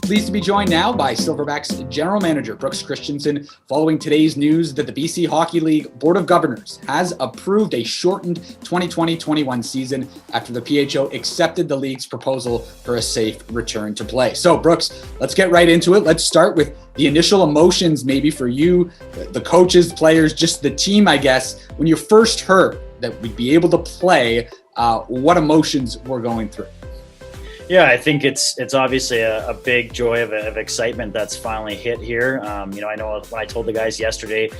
Pleased to be joined now by Silverbacks General Manager Brooks Christensen following today's news that the BC Hockey League Board of Governors has approved a shortened 2020-21 season after the PHO accepted the league's proposal for a safe return to play. So, Brooks, let's get right into it. Let's start with the initial emotions maybe for you, the coaches, players, just the team, I guess. When you first heard that we'd be able to play, what emotions were going through? Yeah, I think it's obviously a big joy of excitement that's finally hit here. I know when I told the guys yesterday,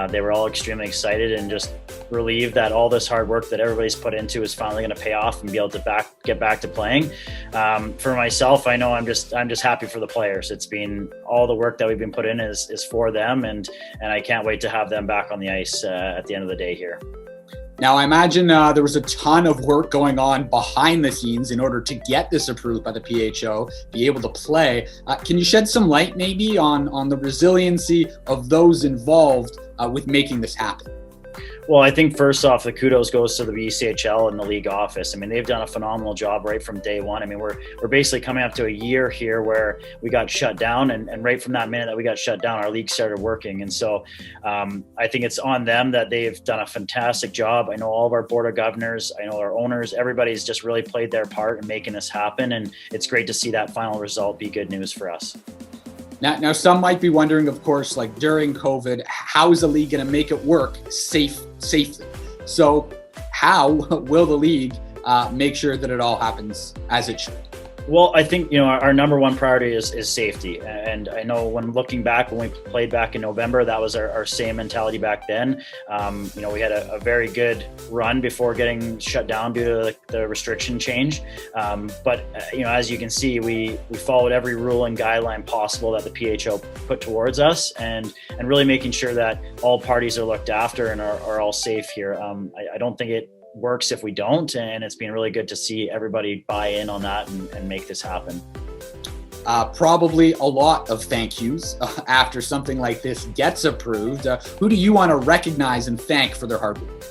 they were all extremely excited and just relieved that all this hard work that everybody's put into is finally going to pay off and be able to get back to playing. For myself, I know I'm just happy for the players. It's been all the work that we've been put in is for them, and I can't wait to have them back on the ice at the end of the day here. Now, I imagine there was a ton of work going on behind the scenes in order to get this approved by the PHO, be able to play. Can you shed some light maybe on the resiliency of those involved with making this happen? Well, I think first off, the kudos goes to the BCHL and the league office. I mean, they've done a phenomenal job right from day one. I mean, we're basically coming up to a year here where we got shut down, and right from that minute that we got shut down, our league started working. And so I think it's on them that they've done a fantastic job. I know all of our board of governors, I know our owners, everybody's just really played their part in making this happen. And it's great to see that final result be good news for us. Now, some might be wondering, of course, like during COVID, how is the league going to make it work safely? So how will the league make sure that it all happens as it should? Well, I think, our number one priority is safety. And I know when looking back, when we played back in November, that was our same mentality back then. We had a very good run before getting shut down due to the restriction change. But as you can see, we followed every rule and guideline possible that the PHO put towards us, and really making sure that all parties are looked after and are all safe here. I don't think it works if we don't, and it's been really good to see everybody buy in on that and make this happen. Probably a lot of thank yous after something like this gets approved. Who do you want to recognize and thank for their hard work?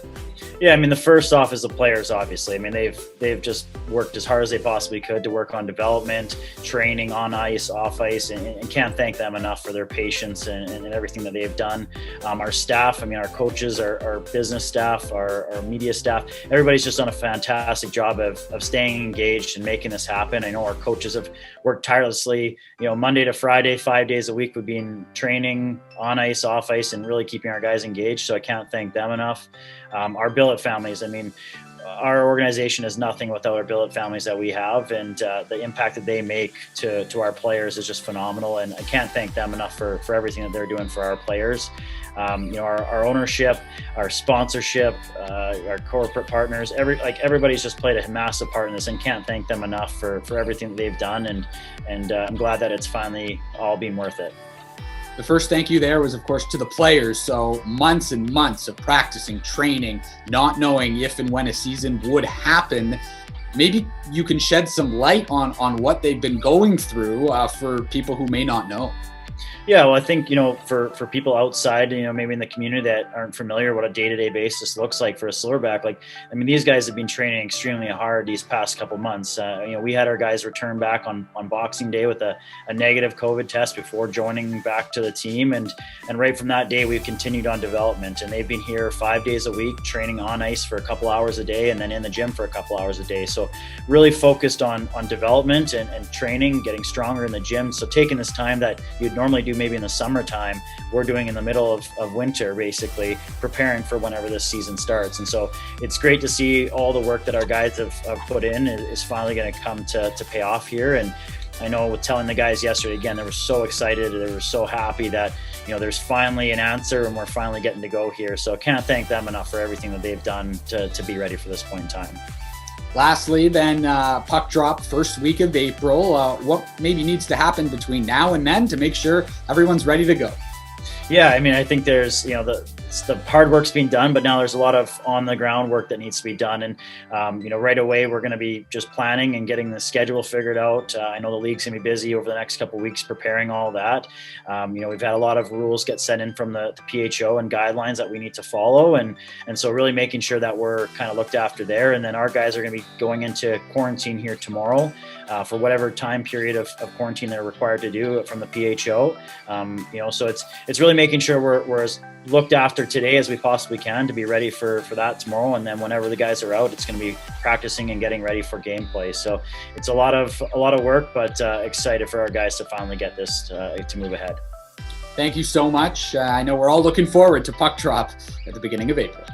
Yeah, I mean, the first off is the players, obviously. I mean, they've just worked as hard as they possibly could to work on development, training on ice, off ice, and can't thank them enough for their patience and everything that they've done. Our staff, I mean, our coaches, our business staff, our media staff, everybody's just done a fantastic job of staying engaged and making this happen. I know our coaches have worked tirelessly, Monday to Friday, 5 days a week. We've been training on ice, off ice, and really keeping our guys engaged. So I can't thank them enough. Our billet families, I mean, our organization is nothing without our billet families that we have, and the impact that they make to our players is just phenomenal. And I can't thank them enough for everything that they're doing for our players. Our ownership, our sponsorship, our corporate partners, everybody's just played a massive part in this, and can't thank them enough for everything that they've done. And I'm glad that it's finally all been worth it. The first thank you there was, of course, to the players. So months and months of practicing, training, not knowing if and when a season would happen. Maybe you can shed some light on what they've been going through for people who may not know. Yeah, well, I think, for people outside, maybe in the community that aren't familiar what a day-to-day basis looks like for a Silverback, these guys have been training extremely hard these past couple months. We had our guys return back on Boxing Day with a negative COVID test before joining back to the team. And right from that day, we've continued on development, and they've been here 5 days a week, training on ice for a couple hours a day, and then in the gym for a couple hours a day. So really focused on development and training, getting stronger in the gym. So taking this time that you'd normally do maybe in the summertime, we're doing in the middle of winter, basically preparing for whenever this season starts. And so it's great to see all the work that our guys have put in is finally going to come to pay off here. And I know with telling the guys yesterday, again, they were so excited, they were so happy that there's finally an answer and we're finally getting to go here. So can't thank them enough for everything that they've done to be ready for this point in time. Lastly, then, puck drop first week of April. What maybe needs to happen between now and then to make sure everyone's ready to go? Yeah, I mean, I think there's, the hard work's being done, but now there's a lot of on the ground work that needs to be done. And, right away, we're going to be just planning and getting the schedule figured out. I know the league's going to be busy over the next couple of weeks preparing all that. We've had a lot of rules get sent in from the PHO and guidelines that we need to follow. And so really making sure that we're kind of looked after there. And then our guys are going to be going into quarantine here tomorrow for whatever time period of quarantine they're required to do from the PHO. So it's really making sure we're as looked after today as we possibly can to be ready for that tomorrow. And then whenever the guys are out, it's going to be practicing and getting ready for gameplay. So it's a lot of work, but excited for our guys to finally get this to move ahead. Thank you so much. I know we're all looking forward to puck drop at the beginning of April.